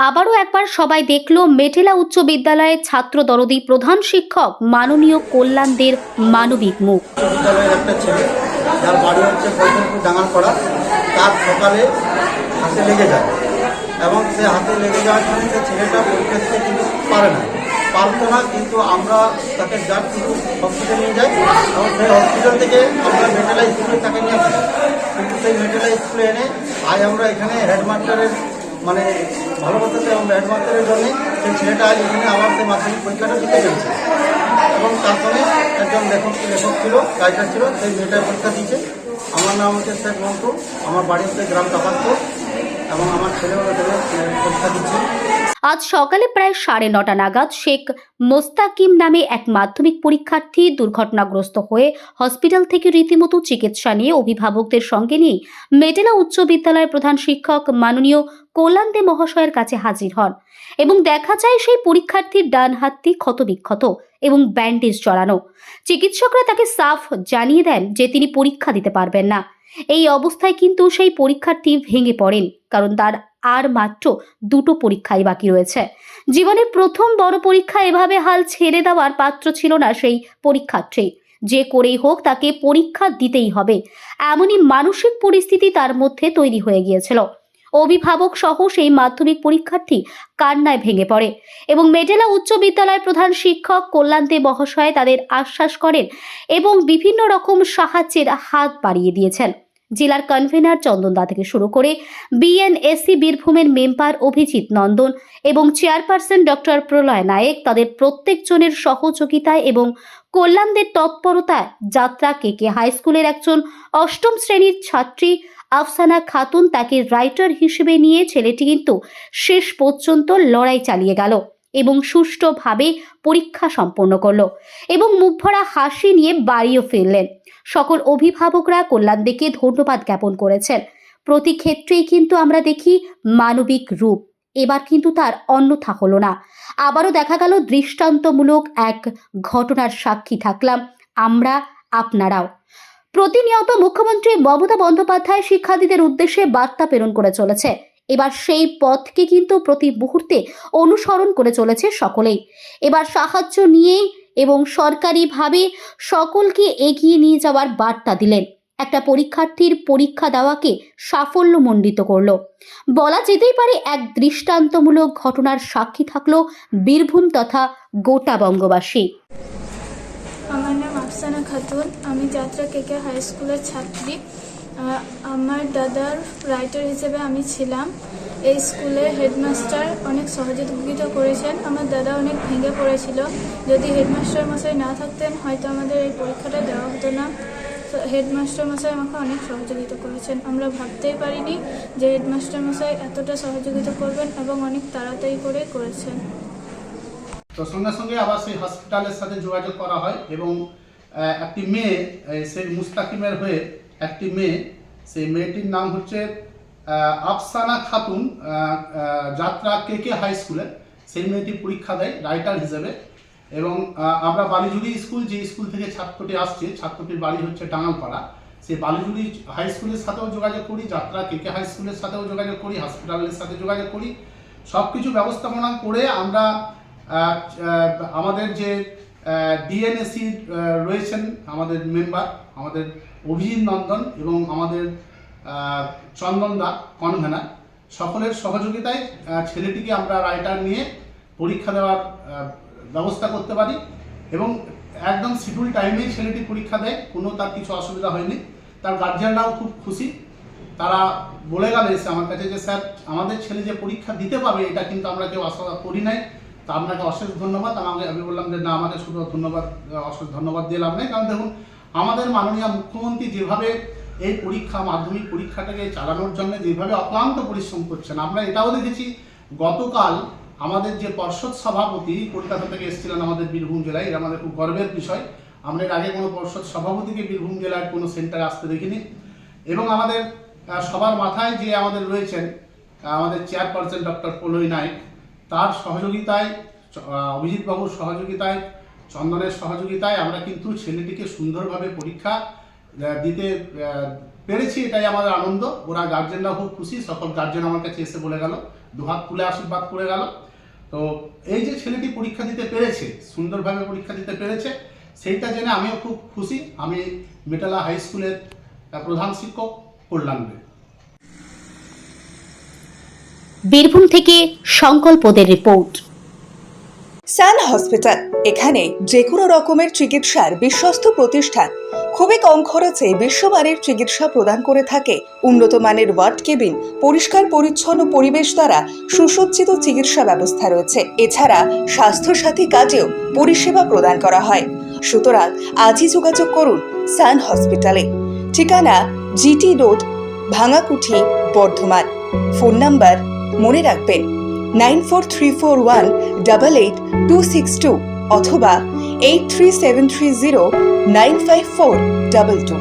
আবারও একবার সবাই দেখল মেটেলা উচ্চ বিদ্যালয়ের ছাত্র দরদি প্রধান শিক্ষক মাননীয় কল্যাণ দের মানবিক মুখ। বিদ্যালয়ের একটা ছেলে যার বাড়ি হচ্ছে ফরিদপুর ডাঙ্গালপাড়া, তার সকালে হাতে লেগে যায় এবং সে হাতে লেগে যাওয়ার জন্য সে ছেলেটা পরীক্ষা দিতে কিন্তু পারতো না, কিন্তু আমরা তাকে যার কিন্তু হসপিটালে নিয়ে যাই এবং সেই হসপিটাল থেকে আমরা মেটেলা স্কুলে তাকে নিয়ে আসি। কিন্তু সেই মেটেলা স্কুলে এনে আজ আমরা এখানে হেডমাস্টারের মানে ভালোবাসাতে এবং হেডমাস্টারের জন্যে সেই ছেলেটা আজ এখানে আবার সেই মাধ্যমিক পরীক্ষাটা দিতে পেরেছে এবং তার সঙ্গে একজন লেখক ছিল, রাইটার ছিল, সেই মেয়েটার পরীক্ষা দিয়েছে। আমার নাম হচ্ছে শেখ মন্টু, আমার বাড়ি হচ্ছে গ্রাম কাপাসপুর এবং আমার ছেলেও পরীক্ষা দিচ্ছে। আজ সকালে প্রায় 9:30 নাগাদ শেখ মোস্তাকিম নামে এক মাধ্যমিক পরীক্ষার্থী দুর্ঘটনাগ্রস্ত হয়ে হসপিটাল থেকে রীতিমতো চিকিৎসা নিয়ে অভিভাবকদের সঙ্গে নিয়ে মেটেলা উচ্চ বিদ্যালয়ের প্রধান শিক্ষক মাননীয় কল্যাণ দে মহাশয়ের কাছে হাজির হন এবং দেখা যায় সেই পরীক্ষার্থীর ডান হাতটি ক্ষতবিক্ষত এবং ব্যান্ডেজ জড়ানো। চিকিৎসকরা তাকে সাফ জানিয়ে দেন যে তিনি পরীক্ষা দিতে পারবেন না। এই অবস্থায় কিন্তু সেই পরীক্ষার্থী ভেঙে পড়েন, কারণ তার আর মাত্র 2টো পরীক্ষাই বাকি রয়েছে। জীবনের প্রথম বড় পরীক্ষা এভাবে হাল ছেড়ে দেওয়ার পাত্র ছিল না সেই পরীক্ষার্থী। যে করেই হোক তাকে পরীক্ষা দিতেই হবে, এমনই মানসিক পরিস্থিতি তার মধ্যে তৈরি হয়ে গিয়েছিল। অভিভাবক সহ সেই মাধ্যমিক পরীক্ষার্থী কান্নায় ভেঙে পড়ে এবং মেটেলা উচ্চ বিদ্যালয়ের প্রধান শিক্ষক কল্যাণ দে মহাশয় তাদের আশ্বাস করেন এবং বিভিন্ন রকম সাহায্যের হাত বাড়িয়ে দিয়েছেন। জেলার কনভেনার চন্দন দা থেকে শুরু করে বিএনএসসি বীরভূমের মেম্বার অভিজিৎ নন্দন এবং চেয়ারপারসন ডক্টর প্রলয় নায়েক তাদের প্রত্যেকজনের সহযোগিতায় এবং কল্যাণদের তৎপরতায় যাত্রা কেকে হাই স্কুলের একজন 8ম শ্রেণীর ছাত্রী আফসানা খাতুন তাকে রাইটার হিসেবে নিয়ে ছেলেটি কিন্তু শেষ পর্যন্ত লড়াই চালিয়ে গেল এবং সুষ্ঠুভাবে পরীক্ষা সম্পন্ন করলো এবং মুখভরা হাসি নিয়ে বাড়িও ফিরলেন। সকল অভিভাবকরা কল্যাণদেকে ধন্যবাদ জ্ঞাপন করেছেন। প্রতি ক্ষেত্রেই কিন্তু আমরা দেখি মানবিক রূপ। এবার কিন্তু তার অন্যথা হলো না। আবারও দেখা গেল দৃষ্টান্তমূলক এক ঘটনার সাক্ষী থাকলাম আমরা, আপনারাও। প্রতিনিয়ত মুখ্যমন্ত্রী মমতা বন্দ্যোপাধ্যায় শিক্ষার্থীদের উদ্দেশ্যে বার্তা প্রেরণ করে চলেছে। এবার সেই পথকে কিন্তু প্রতি মুহূর্তে অনুসরণ করে চলেছে সকলেই। এবার সাহায্য নিয়েই এবং সরকারিভাবে সকলকে এগিয়ে নিয়ে যাওয়ার বার্তা দিলেন। একটা পরীক্ষার্থীর পরীক্ষা দেওয়াকে সাফল্যমণ্ডিত করলো। বলা যেতেই পারে এক দৃষ্টান্তমূলক ঘটনার সাক্ষী থাকলো বীরভূম তথা গোটা বঙ্গবাসী। আমার নাম আফসানা খাতুন, আমি যাত্রা কেকে হাই স্কুলের ছাত্রী। আমার দাদার রাইটার হিসেবে আমি ছিলাম। এই স্কুলে হেডমাস্টার অনেক সহযোগিতা করেছেন। আমার দাদা অনেক ভেঙে পড়েছিল। যদি হেডমাস্টার মশাই না থাকতেন হয়তো আমাদের এই পরীক্ষাটা দেওয়া হতো না। তো হেডমাস্টার মশাই আমাকে অনেক সহযোগিতা করেছেন। আমরা ভাবতেই পারিনি যে হেডমাস্টার মশাই এতটা সহযোগিতা করবেন এবং অনেক তাড়াতাড়ি করে করেছেন। তো সঙ্গে সঙ্গে আবার সেই হসপিটালের সাথে যোগাযোগ করা হয় এবং একটি মেয়ে, সেই মুস্তাকিমের হয়ে একটি মেয়ে, সেই মেয়েটির নাম হচ্ছে আফসানা খাতুন, যাত্রা কেকে হাই স্কুলে সেই মেয়েটি পরীক্ষা দেয় রাইটার হিসেবে। এবং আমরা বালিজুড়ি স্কুল, যে স্কুল থেকে ছাত্রটি আসছে, ছাত্রটির বাড়ি হচ্ছে ডাঙ্গালপাড়া, সেই বালিজুড়ি হাই স্কুলের সাথেও যোগাযোগ করি, যাত্রা কেকে হাই স্কুলের সাথেও যোগাযোগ করি, হসপিটালের সাথে যোগাযোগ করি। সব কিছু ব্যবস্থাপনা করে আমরা আমাদের যে ডিএনএসসি রয়েছেন আমাদের মেম্বার, আমাদের অভিজিৎ নন্দন এবং আমাদের চন্দনদা কনভেনার, সকলের সহযোগিতায় ছেলেটিকে আমরা রাইটার নিয়ে পরীক্ষা দেওয়ার ব্যবস্থা করতে পারি এবং একদম শিডিউল টাইমেই ছেলেটি পরীক্ষা দেয়, কোনো তার কিছু অসুবিধা হয়নি। তার গার্জিয়ানরাও খুব খুশি। তারা বলে গেল এসে আমার কাছে যে স্যার আমাদের ছেলে যে পরীক্ষা দিতে পারবে এটা কিন্তু আমরা কেউ আশা করি নাই, তা আপনাকে অশেষ ধন্যবাদ। আমি বললাম যে না, আমাকে শুধু অশেষ ধন্যবাদ দিয়ে লাভ নেই, কারণ দেখুন আমাদের মাননীয় মুখ্যমন্ত্রী যেভাবে এই পরীক্ষা, মাধ্যমিক পরীক্ষাটাকে চালানোর জন্য যেভাবে অক্লান্ত পরিশ্রম করছেন, আমরা এটাও দেখেছি। গতকাল আমাদের যে পর্ষদ সভাপতি কলকাতা থেকে এসেছিলেন আমাদের বীরভূম জেলায়, এটা আমাদের খুব গর্বের বিষয়। আমরা এর আগে কোনো পর্ষদ সভাপতিকে বীরভূম জেলার কোনো সেন্টারে আসতে দেখিনি। এবং আমাদের সবার মাথায় যে আমাদের রয়েছেন আমাদের চেয়ারপারসন ডক্টর প্রলয় নায়েক, তার সহযোগিতায়, অভিজিৎবাবুর সহযোগিতায়, চন্দনের সহযোগিতায় আমরা কিন্তু ছেলেটিকে সুন্দরভাবে পরীক্ষা দিতে পেরেছি। এটাই আমাদের আনন্দ। ওরা গার্জেনরা খুব খুশি। সকল গার্জেন আমার কাছে এসে বলে গেল দুহাত তুলে আশীর্বাদ করে গেল। তো এই যে ছেলেটি পরীক্ষা দিতে পেরেছে, সুন্দরভাবে পরীক্ষা দিতে পেরেছে, সেইটা জেনে আমিও খুব খুশি। আমি মেটালা হাই স্কুলের প্রধান শিক্ষক কল্যাণ দে। বীরভূম থেকে সংকল্পদের রিপোর্ট। সান হসপিটাল, এখানে যে কোনো রকমের চিকিৎসার বিশ্বস্ত প্রতিষ্ঠান। খুবই কম খরচে বিশ্বমানের চিকিৎসা প্রদান করে থাকে। উন্নত মানের ওয়ার্ড কেবিন, পরিষ্কার পরিচ্ছন্ন পরিবেশ দ্বারা সুসজ্জিত চিকিৎসা ব্যবস্থা রয়েছে। এছাড়া স্বাস্থ্যসাথী কাজেও পরিষেবা প্রদান করা হয়। সুতরাং আজই যোগাযোগ করুন সান হসপিটালে। ঠিকানা GT road, Bhangakuthi, Bardhaman. Phone number মনে রাখবেন 9434188262 অথবা 83730954222।